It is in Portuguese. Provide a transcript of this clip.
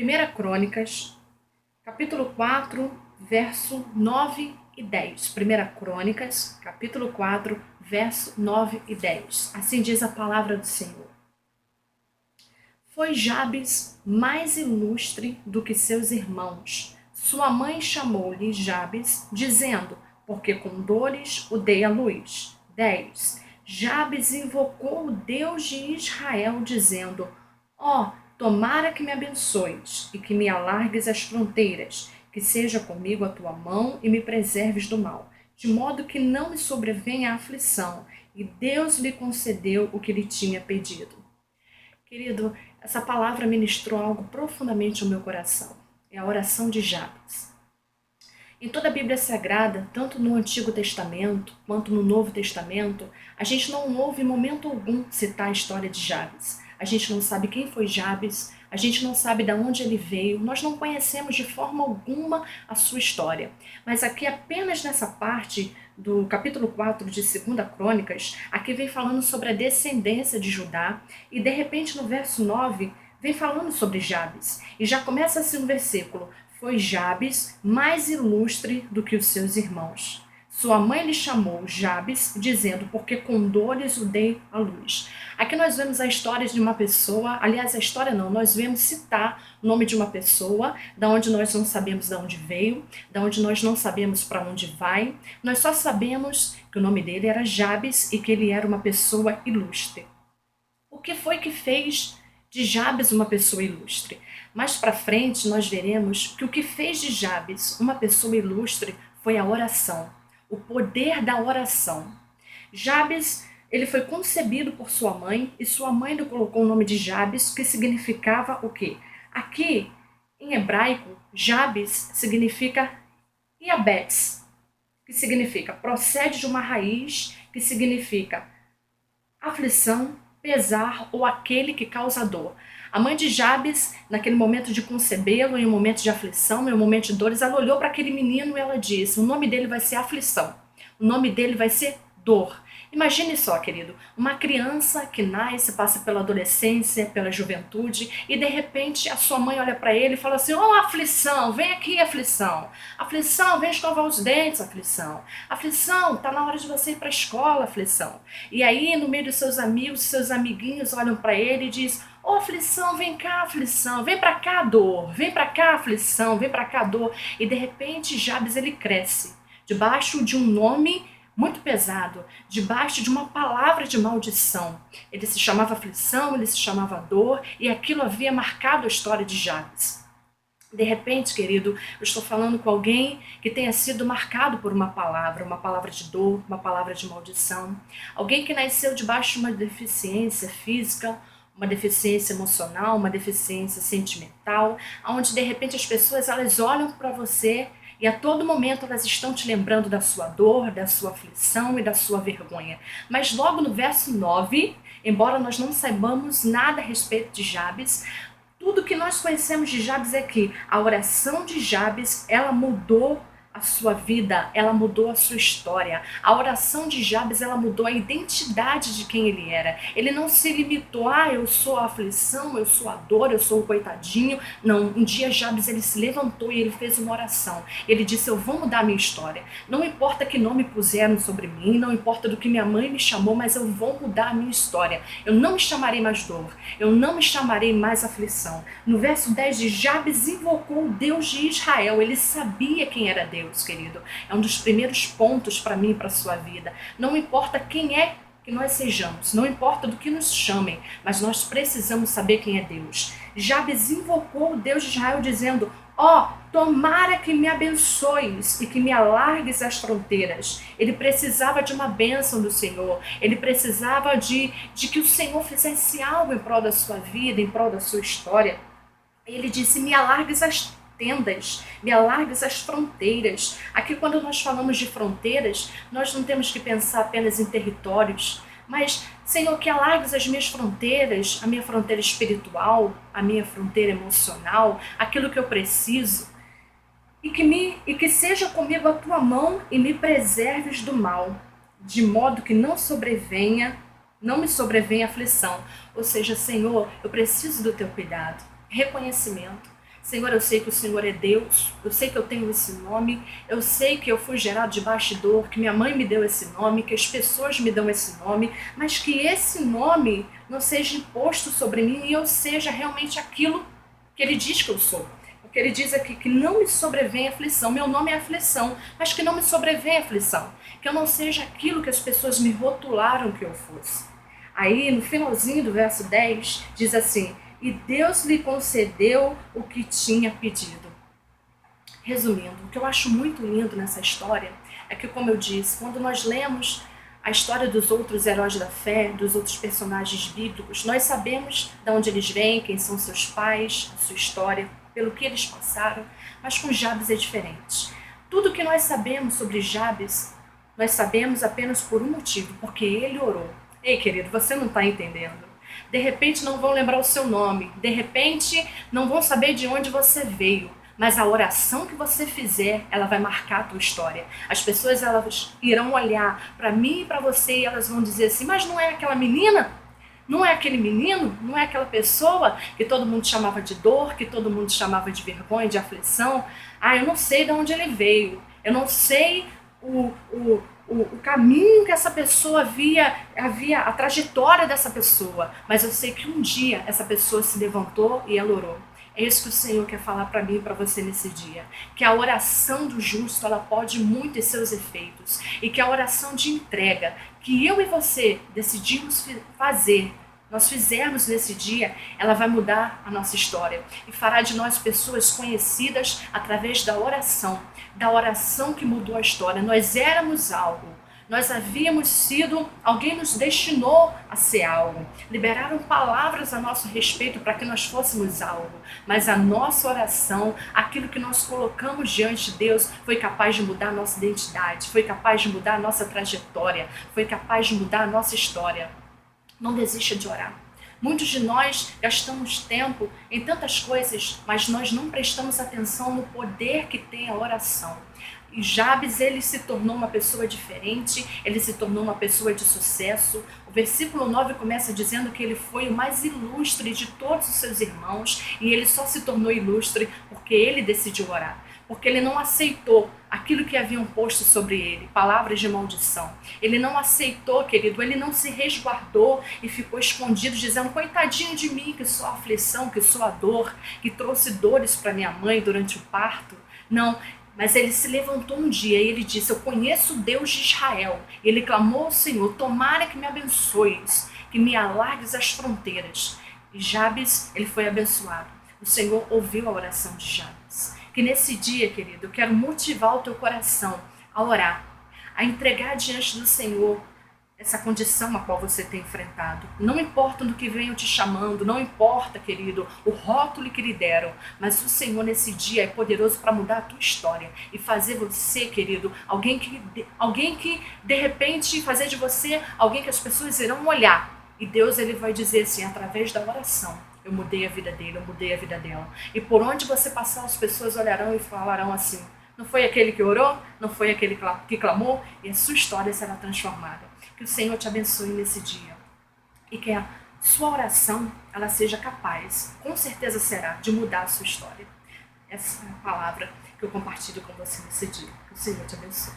Primeira Crônicas, capítulo 4, verso 9 e 10. Primeira Crônicas, capítulo 4, verso 9 e 10. Assim diz a palavra do Senhor. Foi Jabes mais ilustre do que seus irmãos. Sua mãe chamou-lhe Jabes, dizendo, porque com dores o dei à luz. 10. Jabes invocou o Deus de Israel, dizendo, tomara que me abençoes e que me alargues as fronteiras, que seja comigo a tua mão e me preserves do mal, de modo que não me sobrevenha a aflição. E Deus lhe concedeu o que lhe tinha pedido. Querido, essa palavra ministrou algo profundamente ao meu coração. É a oração de Jabes. Em toda a Bíblia Sagrada, tanto no Antigo Testamento quanto no Novo Testamento, a gente não ouve em momento algum citar a história de Jabes. A gente não sabe quem foi Jabes, a gente não sabe de onde ele veio, nós não conhecemos de forma alguma a sua história. Mas aqui, apenas nessa parte do capítulo 4 de 2 Crônicas, aqui vem falando sobre a descendência de Judá, e de repente no verso 9, vem falando sobre Jabes. E já começa assim um versículo, foi Jabes mais ilustre do que os seus irmãos. Sua mãe lhe chamou Jabes, dizendo, porque com dores o dei à luz. Aqui nós vemos a história de uma pessoa, aliás, a história não, nós vemos citar o nome de uma pessoa, da onde nós não sabemos de onde veio, da onde nós não sabemos para onde vai, nós só sabemos que o nome dele era Jabes e que ele era uma pessoa ilustre. O que foi que fez de Jabes uma pessoa ilustre? Mais para frente nós veremos que o que fez de Jabes uma pessoa ilustre foi a oração, o poder da oração. Jabes, ele foi concebido por sua mãe e sua mãe lhe colocou o nome de Jabes, que significava o quê? Aqui, em hebraico, Jabes significa Iabetz, que significa procede de uma raiz que significa aflição, pesar ou aquele que causa dor. A mãe de Jabes, naquele momento de concebê-lo, em um momento de aflição, em um momento de dores, ela olhou para aquele menino e ela disse, o nome dele vai ser aflição, o nome dele vai ser dor. Imagine só, querido, uma criança que nasce, passa pela adolescência, pela juventude, e de repente a sua mãe olha para ele e fala assim, aflição, vem aqui, aflição. Aflição, vem escovar os dentes, aflição. Aflição, tá na hora de você ir para a escola, aflição. E aí, no meio dos seus amigos, seus amiguinhos olham para ele e diz, aflição, vem cá, aflição, vem para cá, dor, vem para cá, aflição, vem para cá, dor. E de repente, Jabes, ele cresce, debaixo de um nome muito pesado, debaixo de uma palavra de maldição. Ele se chamava aflição, ele se chamava dor, e aquilo havia marcado a história de Jabes. De repente, querido, eu estou falando com alguém que tenha sido marcado por uma palavra de dor, uma palavra de maldição. Alguém que nasceu debaixo de uma deficiência física, uma deficiência emocional, uma deficiência sentimental, onde de repente as pessoas elas olham para você e a todo momento elas estão te lembrando da sua dor, da sua aflição e da sua vergonha. Mas logo no verso 9, embora nós não saibamos nada a respeito de Jabes, tudo que nós conhecemos de Jabes é que a oração de Jabes, ela mudou a sua vida, ela mudou a sua história. A oração de Jabes, ela mudou a identidade de quem ele era. Ele não se limitou, eu sou a aflição, eu sou a dor, eu sou o coitadinho. Não, um dia Jabes, ele se levantou e ele fez uma oração. Ele disse, eu vou mudar a minha história. Não importa que nome puseram sobre mim, não importa do que minha mãe me chamou, mas eu vou mudar a minha história. Eu não me chamarei mais dor, eu não me chamarei mais aflição. No verso 10 de Jabes invocou o Deus de Israel. Ele sabia quem era Deus. Querido, é um dos primeiros pontos para mim e para a sua vida. Não importa quem é que nós sejamos, não importa do que nos chamem, mas nós precisamos saber quem é Deus. Jabes invocou o Deus de Israel dizendo, tomara que me abençoes e que me alargues as fronteiras. Ele precisava de uma bênção do Senhor, ele precisava de que o Senhor fizesse algo em prol da sua vida, em prol da sua história. Ele disse, me alargues as tendas, me alargues as fronteiras. Aqui quando nós falamos de fronteiras, nós não temos que pensar apenas em territórios, mas, Senhor, que alargues as minhas fronteiras, a minha fronteira espiritual, a minha fronteira emocional, aquilo que eu preciso, e que seja comigo a tua mão e me preserves do mal, de modo que não me sobrevenha aflição. Ou seja, Senhor, eu preciso do teu cuidado, reconhecimento. Senhor, eu sei que o Senhor é Deus, eu sei que eu tenho esse nome, eu sei que eu fui gerado de bastidor, que minha mãe me deu esse nome, que as pessoas me dão esse nome, mas que esse nome não seja imposto sobre mim e eu seja realmente aquilo que Ele diz que eu sou. Porque Ele diz aqui que não me sobrevém aflição, meu nome é aflição, mas que não me sobrevém aflição, que eu não seja aquilo que as pessoas me rotularam que eu fosse. Aí, no finalzinho do verso 10, diz assim: e Deus lhe concedeu o que tinha pedido. Resumindo, o que eu acho muito lindo nessa história é que, como eu disse, quando nós lemos a história dos outros heróis da fé, dos outros personagens bíblicos, nós sabemos de onde eles vêm, quem são seus pais, a sua história, pelo que eles passaram, mas com Jabes é diferente. Tudo que nós sabemos sobre Jabes, nós sabemos apenas por um motivo, porque ele orou. Ei, querido, você não está entendendo. De repente não vão lembrar o seu nome, de repente não vão saber de onde você veio, mas a oração que você fizer, ela vai marcar a tua história. As pessoas elas irão olhar para mim e para você e elas vão dizer assim: mas não é aquela menina? Não é aquele menino? Não é aquela pessoa que todo mundo chamava de dor, que todo mundo chamava de vergonha, de aflição? Ah, eu não sei de onde ele veio, eu não sei o caminho que essa pessoa havia a trajetória dessa pessoa, mas eu sei que um dia essa pessoa se levantou e ela orou. É isso que o Senhor quer falar para mim e para você nesse dia, que a oração do justo ela pode muito ter seus efeitos e que a oração de entrega que eu e você decidimos fazer, nós fizermos nesse dia, ela vai mudar a nossa história e fará de nós pessoas conhecidas através da oração que mudou a história. Nós éramos algo, nós havíamos sido, alguém nos destinou a ser algo, liberaram palavras a nosso respeito para que nós fôssemos algo, mas a nossa oração, aquilo que nós colocamos diante de Deus, foi capaz de mudar a nossa identidade, foi capaz de mudar a nossa trajetória, foi capaz de mudar a nossa história. Não desista de orar. Muitos de nós gastamos tempo em tantas coisas, mas nós não prestamos atenção no poder que tem a oração. E Jabes, ele se tornou uma pessoa diferente, ele se tornou uma pessoa de sucesso. O versículo 9 começa dizendo que ele foi o mais ilustre de todos os seus irmãos e ele só se tornou ilustre porque ele decidiu orar. Porque ele não aceitou aquilo que haviam posto sobre ele, palavras de maldição. Ele não aceitou, querido, ele não se resguardou e ficou escondido, dizendo: coitadinho de mim, que sou a aflição, que sou a dor, que trouxe dores para minha mãe durante o parto. Não, mas ele se levantou um dia e ele disse: eu conheço o Deus de Israel. E ele clamou ao Senhor: tomara que me abençoes, que me alargues as fronteiras. E Jabes, ele foi abençoado. O Senhor ouviu a oração de Jabes. Que nesse dia, querido, eu quero motivar o teu coração a orar, a entregar diante do Senhor essa condição a qual você tem enfrentado. Não importa do que venham te chamando, não importa, querido, o rótulo que lhe deram, mas o Senhor nesse dia é poderoso para mudar a tua história e fazer você, querido, alguém que de repente fazer de você alguém que as pessoas irão olhar. E Deus ele vai dizer assim, através da oração: eu mudei a vida dele, eu mudei a vida dela. E por onde você passar, as pessoas olharão e falarão assim: não foi aquele que orou? Não foi aquele que clamou? E a sua história será transformada. Que o Senhor te abençoe nesse dia. E que a sua oração, ela seja capaz, com certeza será, de mudar a sua história. Essa é a palavra que eu compartilho com você nesse dia. Que o Senhor te abençoe.